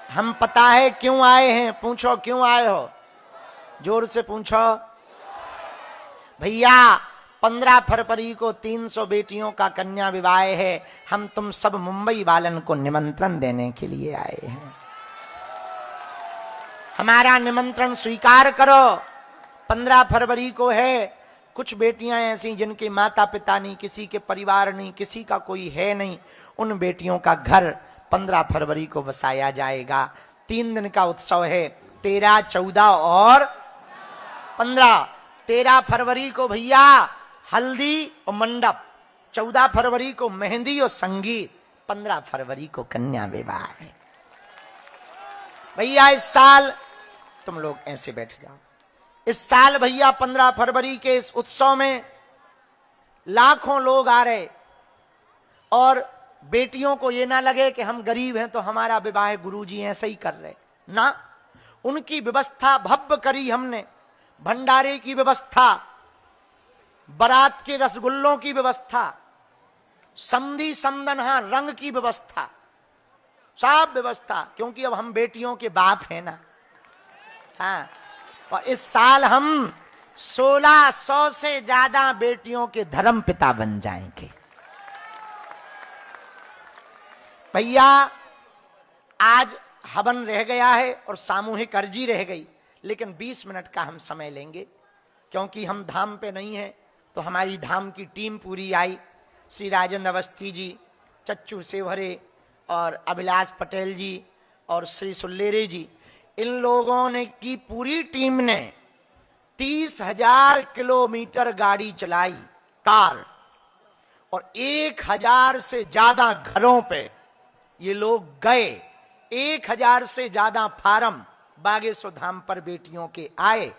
हम पता है क्यों आए हैं, पूछो क्यों आए हो, जोर से पूछो। भैया 15 फरवरी को 300 बेटियों का कन्या विवाह है, हम तुम सब मुंबई वालन को निमंत्रण देने के लिए आए हैं। हमारा निमंत्रण स्वीकार करो। 15 फरवरी को है, कुछ बेटियां ऐसी जिनके माता पिता नहीं, किसी के परिवार नहीं, किसी का कोई है नहीं, उन बेटियों का घर 15 फरवरी को बसाया जाएगा। 3 दिन का उत्सव है, 13, 14 और 15। 13 फरवरी को भैया हल्दी और मंडप, 14 फरवरी को मेहंदी और संगीत, 15 फरवरी को कन्या विवाह है। भैया इस साल तुम लोग ऐसे बैठ जाओ, इस साल भैया 15 फरवरी के इस उत्सव में लाखों लोग आ रहे, और बेटियों को ये ना लगे कि हम गरीब हैं तो हमारा विवाह गुरुजी ऐसे ही कर रहे ना। उनकी व्यवस्था भव्य करी हमने, भंडारे की व्यवस्था, बारात के रसगुल्लों की व्यवस्था, समधी समदन, हाँ रंग की व्यवस्था, सब व्यवस्था, क्योंकि अब हम बेटियों के बाप हैं ना। हाँ, और इस साल हम 1600 से ज्यादा बेटियों के धर्म पिता बन जाएंगे। भैया आज हवन रह गया है और सामूहिक अर्जी रह गई, लेकिन 20 मिनट का हम समय लेंगे, क्योंकि हम धाम पे नहीं हैं। तो हमारी धाम की टीम पूरी आई, श्री राजेंद्र अवस्थी जी, चच्चू सेवहरे और अभिलाष पटेल जी और श्री सुल्लेरे जी, इन लोगों ने की पूरी टीम ने 30,000 किलोमीटर गाड़ी चलाई, कार, और 1,000 से ज्यादा घरों पे ये लोग गए। 1,000 से ज्यादा फार्म बागेश्वर धाम पर बेटियों के आए,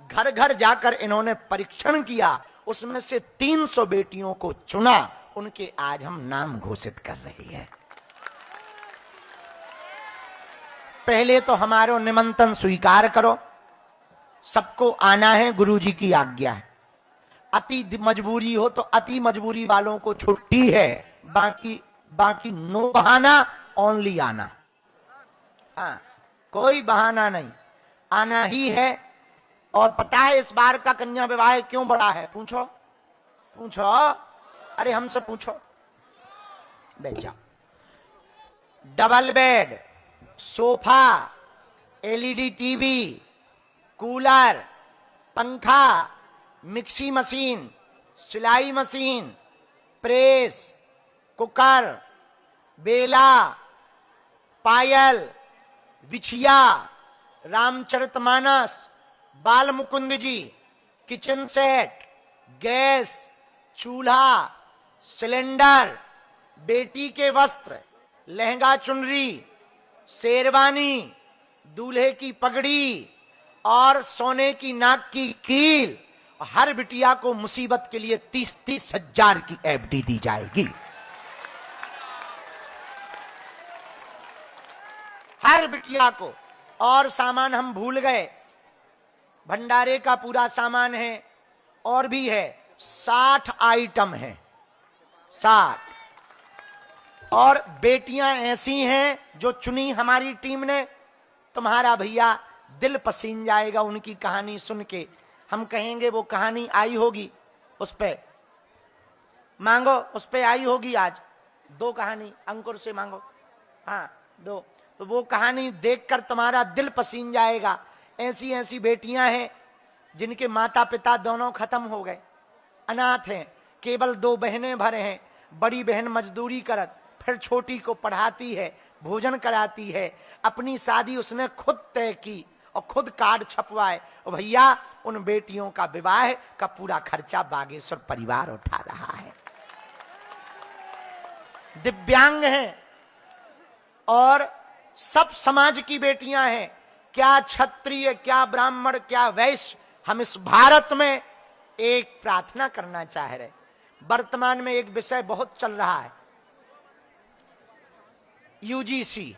घर घर जाकर इन्होंने परीक्षण किया, उसमें से 300 बेटियों को चुना, उनके आज हम नाम घोषित कर रहे हैं। पहले तो हमारो निमंत्रण स्वीकार करो, सबको आना है, गुरुजी की आज्ञा है। अति मजबूरी हो तो अति मजबूरी वालों को छुट्टी है, बाकी नो बहाना, ओनली आना। हाँ, कोई बहाना नहीं, आना ही है। और पता है इस बार का कन्या विवाह क्यों बड़ा है? पूछो पूछो, अरे हमसे पूछो, बैठ जाओ। Double bed, sofa, LED TV, cooler, पंखा, मिक्सी मशीन, सिलाई मशीन, प्रेस, कुकर, बेला, पायल, बिछिया, रामचरितमानस, बाल मुकुंद जी, किचन सेट, गैस, चूल्हा, सिलेंडर, बेटी के वस्त्र, लहंगा चुनरी, शेरवानी, दूल्हे की पगड़ी और सोने की नाक की कील। हर बिटिया को मुसीबत के लिए 30-30 हजार की एफडी दी जाएगी, हर बिटिया को। और सामान हम भूल गए, भंडारे का पूरा सामान है, और भी है, 60 आइटम है, 60। और बेटियां ऐसी हैं जो चुनी हमारी टीम ने, तुम्हारा भैया दिल पसीन जाएगा उनकी कहानी सुन के। हम कहेंगे वो कहानी आई होगी, उस पे मांगो, उस पे आई होगी आज 2 कहानी, अंकुर से मांगो, हाँ 2, तो वो कहानी देखकर तुम्हारा दिल पसीन जाएगा। ऐसी ऐसी बेटियां हैं जिनके माता पिता दोनों खत्म हो गए, अनाथ हैं, केवल 2 बहनें भरे हैं। बड़ी बहन मजदूरी करत, फिर छोटी को पढ़ाती है, भोजन कराती है। अपनी शादी उसने खुद तय की और खुद कार्ड छपवाए, और भैया उन बेटियों का विवाह का पूरा खर्चा बागेश्वर परिवार उठा रहा है। दिव्यांग हैं और सब समाज की बेटियां हैं, क्या क्षत्रिय, क्या ब्राह्मण, क्या वैश्य। हम इस भारत में एक प्रार्थना करना चाह रहे। वर्तमान में एक विषय बहुत चल रहा है, यूजीसी।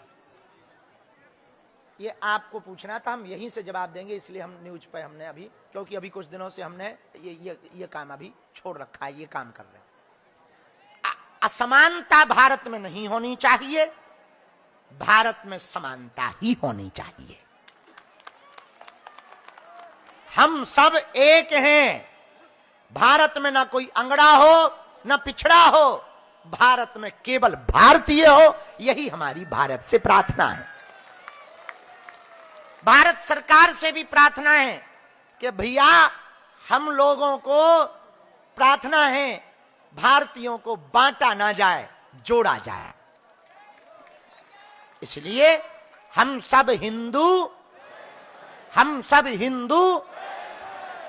ये आपको पूछना था, हम यहीं से जवाब देंगे, इसलिए हम न्यूज पे हमने अभी, क्योंकि अभी कुछ दिनों से हमने ये काम अभी छोड़ रखा है, ये काम कर रहे हैं। असमानता भारत में नहीं होनी चाहिए, भारत में समानता ही होनी चाहिए। हम सब एक हैं। भारत में ना कोई अंगड़ा हो ना पिछड़ा हो, भारत में केवल भारतीय हो, यही हमारी भारत से प्रार्थना है। भारत सरकार से भी प्रार्थना है कि भैया हम लोगों को प्रार्थना है भारतीयों को बांटा ना जाए, जोड़ा जाए। इसलिए हम सब हिंदू, हम सब हिंदू,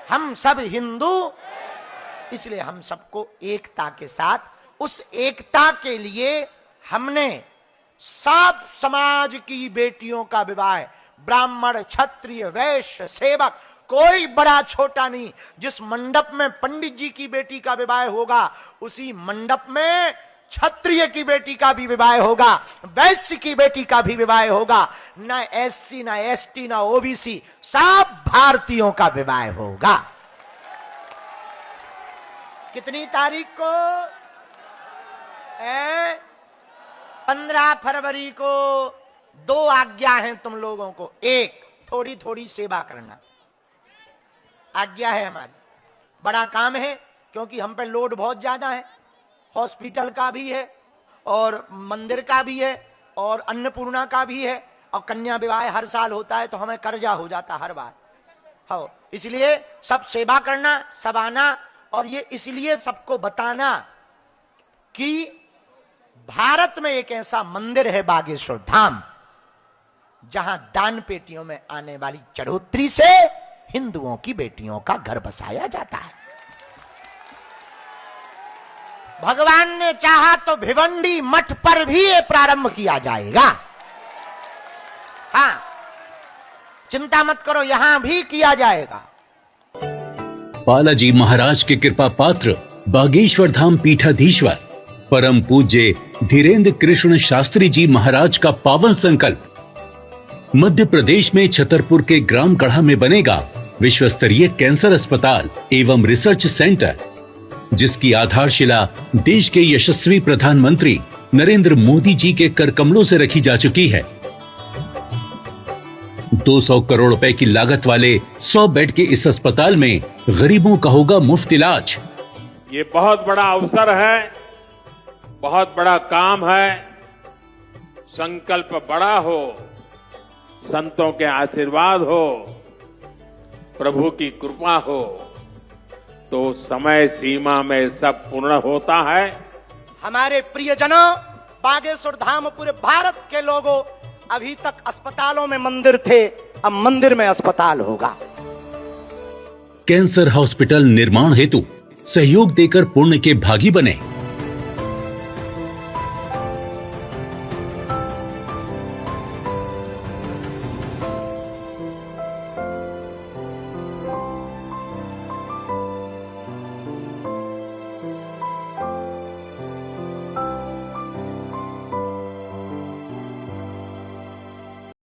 हम सब हिंदू, इसलिए हम सबको एकता के साथ, उस एकता के लिए हमने सब समाज की बेटियों का विवाह, ब्राह्मण क्षत्रिय वैश्य सेवक, कोई बड़ा छोटा नहीं, जिस मंडप में पंडित जी की बेटी का विवाह होगा उसी मंडप में क्षत्रिय की बेटी का भी विवाह होगा, वैश्य की बेटी का भी विवाह होगा। ना एससी ना एसटी ना ओबीसी, सब भारतीयों का विवाह होगा। कितनी तारीख को? 15 फरवरी को। 2 आज्ञा हैं तुम लोगों को। एक, थोड़ी थोड़ी सेवा करना, आज्ञा है हमारी। बड़ा काम है क्योंकि हम पे लोड बहुत ज्यादा है, हॉस्पिटल का भी है और मंदिर का भी है और अन्नपूर्णा का भी है, और कन्या विवाह हर साल होता है तो हमें कर्जा हो जाता हर बार। हो, इसलिए सब सेवा करना, सब आना, और ये इसलिए सबको बताना कि भारत में एक ऐसा मंदिर है बागेश्वर धाम, जहां दान पेटियों में आने वाली चढ़ोतरी से हिंदुओं की बेटियों का घर बसाया जाता है। भगवान ने चाहा तो भिवंडी मठ पर भी ये प्रारंभ किया जाएगा। हाँ, चिंता मत करो, यहां भी किया जाएगा। बालाजी महाराज के कृपा पात्र बागेश्वर धाम पीठाधीश्वर परम पूज्य धीरेन्द्र कृष्ण शास्त्री जी महाराज का पावन संकल्प। मध्य प्रदेश में छतरपुर के ग्राम गढ़ा में बनेगा विश्व स्तरीय कैंसर अस्पताल एवं रिसर्च सेंटर, जिसकी आधारशिला देश के यशस्वी प्रधानमंत्री नरेंद्र मोदी जी के कर कमलों से रखी जा चुकी है। 200 करोड़ रुपए की लागत वाले 100 बेड के इस अस्पताल में गरीबों का होगा मुफ्त इलाज। ये बहुत बड़ा अवसर है, बहुत बड़ा काम है। संकल्प बड़ा हो, संतों के आशीर्वाद हो, प्रभु की कृपा हो, तो समय सीमा में सब पूर्ण होता है। हमारे प्रियजनों, बागेश्वर धाम पूरे भारत के लोगों, अभी तक अस्पतालों में मंदिर थे, अब मंदिर में अस्पताल होगा। कैंसर हॉस्पिटल निर्माण हेतु सहयोग देकर पुण्य के भागी बने।